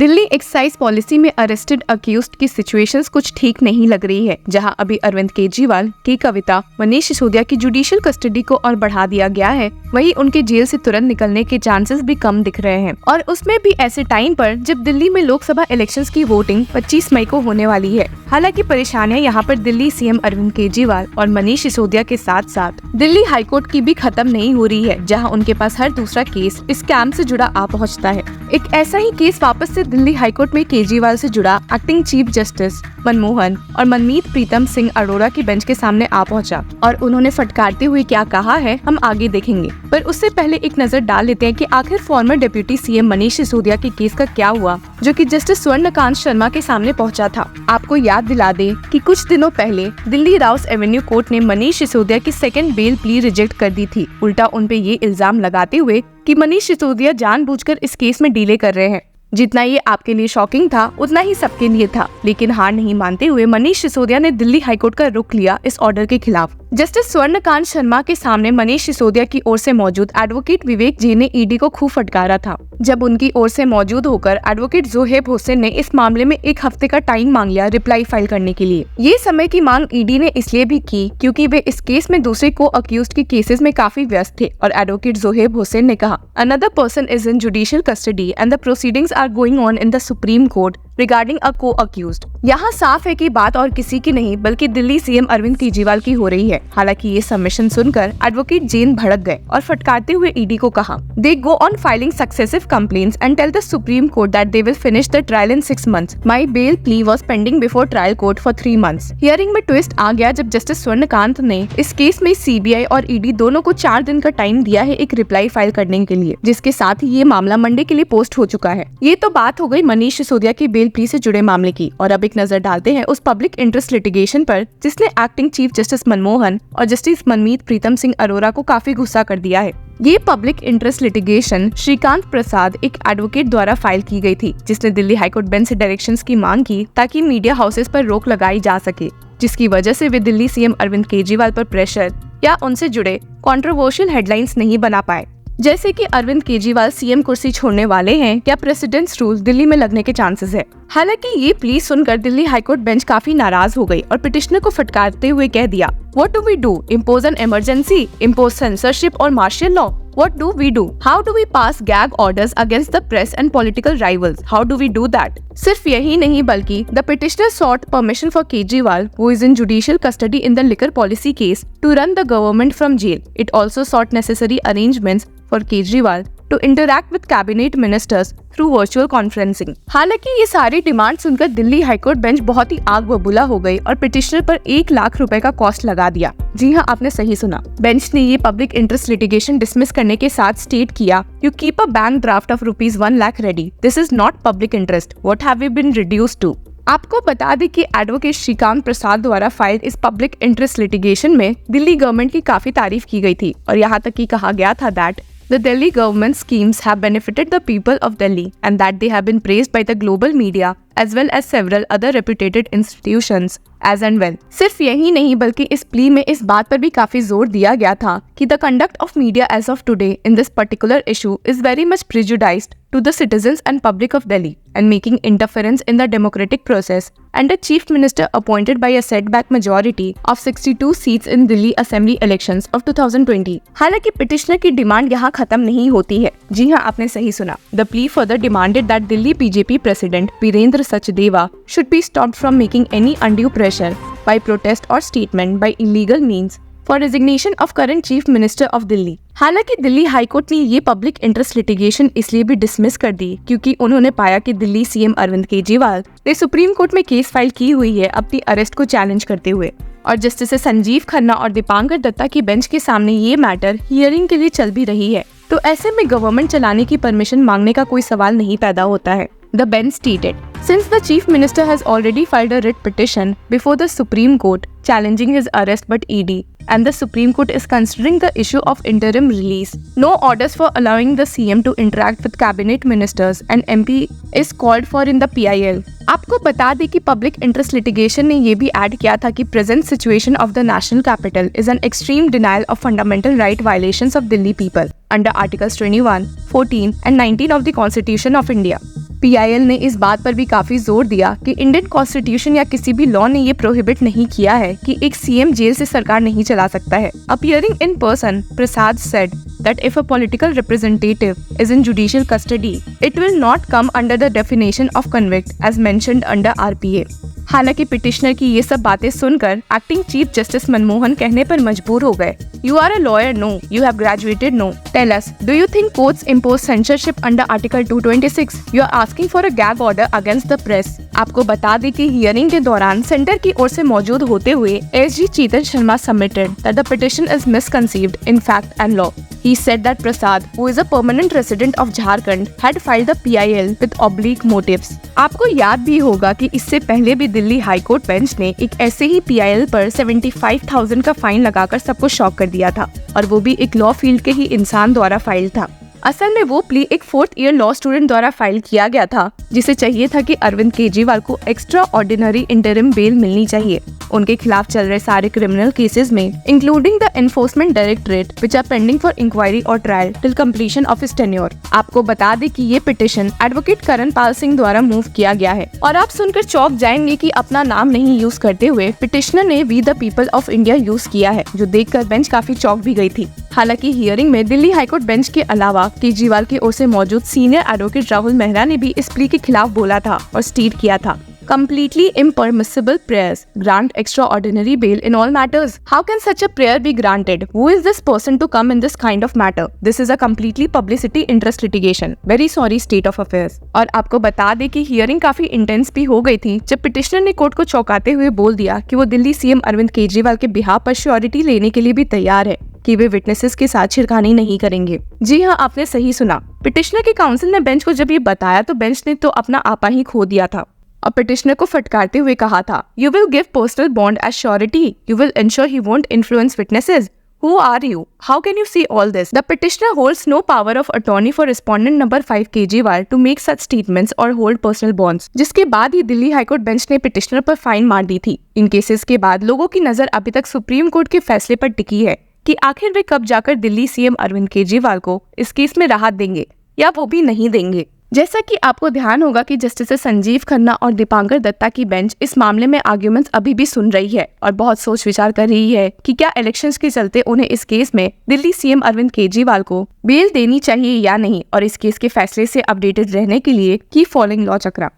Delhi excise policy में arrested accused की situations कुछ ठीक नहीं लग रही है। जहां अभी अरविंद केजरीवाल की कविता, मनीष सिसोदिया की जुडिशियल कस्टडी को और बढ़ा दिया गया है, वहीं उनके जेल से तुरंत निकलने के चांसेस भी कम दिख रहे हैं, और उसमें भी ऐसे टाइम पर जब दिल्ली में लोकसभा इलेक्शंस की वोटिंग 25 मई को होने वाली है। हालांकि परेशानियां यहाँ पर दिल्ली सीएम अरविंद केजरीवाल और मनीष सिसोदिया के साथ साथ दिल्ली हाईकोर्ट की भी खत्म नहीं हो रही है, जहाँ उनके पास हर दूसरा केस इस स्कैम से जुड़ा आ पहुँचता है। एक ऐसा ही केस वापस से दिल्ली हाईकोर्ट में केजरीवाल से जुड़ा एक्टिंग चीफ जस्टिस मनमोहन और मनमीत प्रीतम सिंह अरोड़ा की बेंच के सामने आ पहुंचा, और उन्होंने फटकारते हुए क्या कहा है हम आगे देखेंगे। पर उससे पहले एक नजर डाल लेते हैं कि आखिर farmer deputy CM Manish Sisodia के केस का क्या हुआ, जो कि जस्टिस स्वर्णकांत शर्मा के सामने पहुंचा था। आपको याद दिला दे कि कुछ दिनों पहले दिल्ली राउस एवेन्यू कोर्ट ने मनीष सिसोदिया की सेकेंड बेल प्ली रिजेक्ट कर दी थी, उल्टा उन पे ये इल्जाम लगाते हुए कि मनीष सिसोदिया जानबूझकर इस केस में डिले कर रहे हैं। जितना ये आपके लिए शॉकिंग था, उतना ही सबके लिए था, लेकिन हार नहीं मानते हुए मनीष सिसोदिया ने दिल्ली हाईकोर्ट का रुख लिया इस ऑर्डर के खिलाफ। जस्टिस स्वर्णकांत शर्मा के सामने मनीष सिसोदिया की ओर से मौजूद एडवोकेट विवेक जी ने ईडी को खूब फटकारा था, जब उनकी ओर से मौजूद होकर एडवोकेट जोहेब हुसैन ने इस मामले में 1 हफ्ते का टाइम मांग लिया रिप्लाई फाइल करने के लिए। ये समय की मांग ईडी ने इसलिए भी की क्योंकि वे इस केस में दूसरे को अक्यूज्ड के केसेस में काफी व्यस्त थे, और एडवोकेट जोहेब हुसैन ने कहा, another person is in judicial custody and the proceedings are going on in the Supreme Court regarding a co accused. यहाँ साफ है कि बात और किसी की नहीं बल्कि दिल्ली सीएम अरविंद केजरीवाल की हो रही है। हालांकि ये सबमिशन सुनकर एडवोकेट जैन भड़क गए और फटकारते हुए ईडी को कहा, they go on filing successive complaints and tell the Supreme Court that they will finish the trial in 6 months. My bail plea was pending before trial court for 3 months. Hearing में twist आ गया जब justice Swarnkant ने इस case में CBI और ED दोनों को 4 दिन का टाइम दिया है एक रिप्लाई फाइल करने के लिए, जिसके साथ ही ये मामला मंडे के लिए पोस्ट हो चुका है। ये तो बात हो गई मनीष सिसोदिया की बेल प्ली से जुड़े मामले की, और अब एक नजर डालते हैं उस पब्लिक इंटरेस्ट लिटिगेशन पर जिसने एक्टिंग चीफ जस्टिस मनमोहन और जस्टिस मनमीत प्रीतम सिंह अरोड़ा को काफी गुस्सा कर दिया है। ये पब्लिक इंटरेस्ट लिटिगेशन श्रीकांत प्रसाद एक एडवोकेट द्वारा फाइल की गई थी, जिसने दिल्ली हाईकोर्ट बेंच से डायरेक्शंस की मांग की ताकि मीडिया हाउसेस पर रोक लगाई जा सके, जिसकी वजह से वे दिल्ली सीएम अरविंद केजरीवाल पर प्रेशर या उनसे जुड़े कंट्रोवर्शियल हेडलाइंस नहीं बना पाए, जैसे कि अरविंद केजरीवाल सीएम कुर्सी छोड़ने वाले हैं या प्रेसिडेंट्स रूल दिल्ली में लगने के चांसेस है। हालांकि ये प्ली सुनकर दिल्ली हाईकोर्ट बेंच काफी नाराज हो गई और पिटिशनर को फटकारते हुए कह दिया, what do we do? Impose an emergency, impose censorship और martial law? What do we do? How do we pass gag orders against the press and political rivals? How do we do that? सिर्फ यही नहीं बल्कि the petitioner sought permission for Kejriwal, who is in judicial custody in the liquor policy case, to run the government from jail. It also sought necessary arrangements for Kejriwal to interact with cabinet ministers through virtual conferencing. हालांकि ये सारी demand सुनकर Delhi high court bench बहुत ही आग बबूला हो गई और पिटिशनर पर 1 लाख रुपए का कॉस्ट लगा दिया। जी हाँ, आपने सही सुना। बेंच ने ये पब्लिक इंटरेस्ट लिटिगेशन डिसमिस करने के साथ स्टेट किया, you keep a bank draft of ₹1 lakh ready. This is not public interest. What have you been reduced to? आपको बता दें कि एडवोकेट श्रीकांत प्रसाद द्वारा फाइल इस पब्लिक इंटरेस्ट लिटिगेशन में दिल्ली गवर्नमेंट की काफी तारीफ की गई थी, और यहाँ तक कि कहा गया था that the Delhi government schemes have benefited the people of Delhi and that they have been praised by the global media as well as several other reputed institutions as and well. सिर्फ यही नहीं बल्कि इस plea में इस बात पर भी काफी जोर दिया गया था कि the conduct of media as of today in this particular issue is very much prejudiced to the citizens and public of Delhi and making interference in the democratic process, and a chief minister appointed by a setback majority of 62 seats in Delhi Assembly elections of 2020. हालांकि petitioner की demand यहाँ खत्म नहीं होती है। जी हाँ, आपने सही सुना। The plea further demanded that Delhi BJP president Birendra Sachdeva should be stopped from making any undue pressure by protest or statement by illegal means for resignation of current chief minister of Delhi. हालांकि Delhi high court ने ये public interest litigation इसलिए भी dismiss कर दी क्योंकि उन्होंने पाया कि दिल्ली सीएम अरविंद केजरीवाल ने सुप्रीम कोर्ट में केस फाइल की हुई है अपनी अरेस्ट को चैलेंज करते हुए, और जस्टिस संजीव खन्ना और दीपांकर दत्ता की बेंच के सामने ये मैटर हियरिंग के लिए चल भी रही है, तो ऐसे में गवर्नमेंट चलाने की परमिशन मांगने का कोई सवाल नहीं पैदा होता है। The bench stated, since the chief minister has already filed a writ petition before the Supreme Court challenging his arrest but ED, and the Supreme Court is considering the issue of interim release, no orders for allowing the CM to interact with cabinet ministers and MP is called for in the PIL. आपको बता दें कि public interest litigation ने ये भी add किया था कि present situation of the national capital is an extreme denial of fundamental right violations of Delhi people under articles 21, 14 and 19 of the Constitution of India. PIL ने इस बात पर भी काफी जोर दिया कि इंडियन कॉन्स्टिट्यूशन या किसी भी लॉ ने ये प्रोहिबिट नहीं किया है कि एक CM जेल से सरकार नहीं चला सकता है। Appearing in person, Prasad said that if a political representative is in judicial custody, it will not come under the definition of convict as mentioned under RPA। हालांकि पिटिशनर की ये सब बातें सुनकर एक्टिंग चीफ जस्टिस मनमोहन कहने पर मजबूर हो गए। You are a lawyer, no. You have graduated, no. Tell us, do you think courts impose censorship under Article 226? You are asking for a gag order against the press। आपको बता दें कि hearing के दौरान सेंटर की ओर से मौजूद होते हुए SG Chetan Sharma submitted that the petition is misconceived in fact and law। He said that Prasad, who is a permanent resident of Jharkhand, had filed the PIL with oblique motives। आपको याद भी होगा कि इससे पहले भी दिल्ली हाई कोर्ट बेंच ने एक ऐसे ही PIL पर 75,000 का फाइन लगाकर सबको शॉक कर दिया था, और वो भी एक लॉ फील्ड के ही इंसान द्वारा फाइल था। असल में वो प्ली एक 4th ईयर लॉ स्टूडेंट द्वारा फाइल किया गया था, जिसे चाहिए था कि अरविंद केजरीवाल को एक्स्ट्रा ऑर्डिनरी इंटरिम बेल मिलनी चाहिए। उनके खिलाफ चल रहे सारे क्रिमिनल केसेस में, including the Enforcement Directorate which are pending for inquiry और trial till completion of his tenure. आपको बता दें कि ये पिटिशन एडवोकेट करण पाल सिंह द्वारा मूव किया गया है, और आप सुनकर चौंक जाएंगे कि अपना नाम नहीं यूज करते हुए पिटिशनर ने we the people of India use किया है, जो देखकर बेंच काफी चौंक भी गई थी। हालांकि हियरिंग में दिल्ली हाईकोर्ट बेंच के अलावा केजरीवाल की ओर से मौजूद सीनियर एडवोकेट राहुल मेहरा ने भी इस प्ली के खिलाफ बोला था और स्टेट किया था, completely impermissible prayers grant extraordinary bail in all matters। How can such a prayer be granted? Who is this person to come in this kind of matter? This is a completely publicity interest litigation। Very sorry state of affairs। और आपको बता दें कि hearing काफी intense भी हो गई थी जब पिटिशनर ने कोर्ट को चौंकाते हुए बोल दिया कि वो दिल्ली CM अरविंद केजरीवाल के बिहाफ पर श्योरिटी लेने के लिए भी तैयार है कि वे विटनेसेस के साथ छिड़खानी नहीं करेंगे। जी हाँ, आपने सही सुना। पिटिशनर के काउंसिल ने बेंच को जब ये बताया तो बेंच ने तो अपना आपा ही खो दिया था और पिटिशनर को फटकारते हुए कहा था, You will give personal bond as surety. You will ensure he won't influence witnesses. Who are you? How can you see all this? The petitioner holds no power of attorney for respondent number 5 Kejriwal to make such statements or hold personal bonds। जिसके बाद ही Delhi high court bench ने petitioner पर fine मार दी थी। इन cases के बाद लोगों की नजर अभी तक सुप्रीम कोर्ट के फैसले पर टिकी है कि आखिर वे कब जाकर दिल्ली CM अरविंद केजरीवाल को इस केस में राहत देंगे या वो भी नहीं देंगे। जैसा कि आपको ध्यान होगा कि जस्टिस संजीव खन्ना और दीपांकर दत्ता की बेंच इस मामले में आर्ग्यूमेंट्स अभी भी सुन रही है और बहुत सोच विचार कर रही है कि क्या इलेक्शंस के चलते उन्हें इस केस में दिल्ली CM अरविंद केजरीवाल को बेल देनी चाहिए या नहीं, और इस केस के फैसले से अपडेटेड रहने के लिए कीप फॉलोइंग लॉ चक्रा।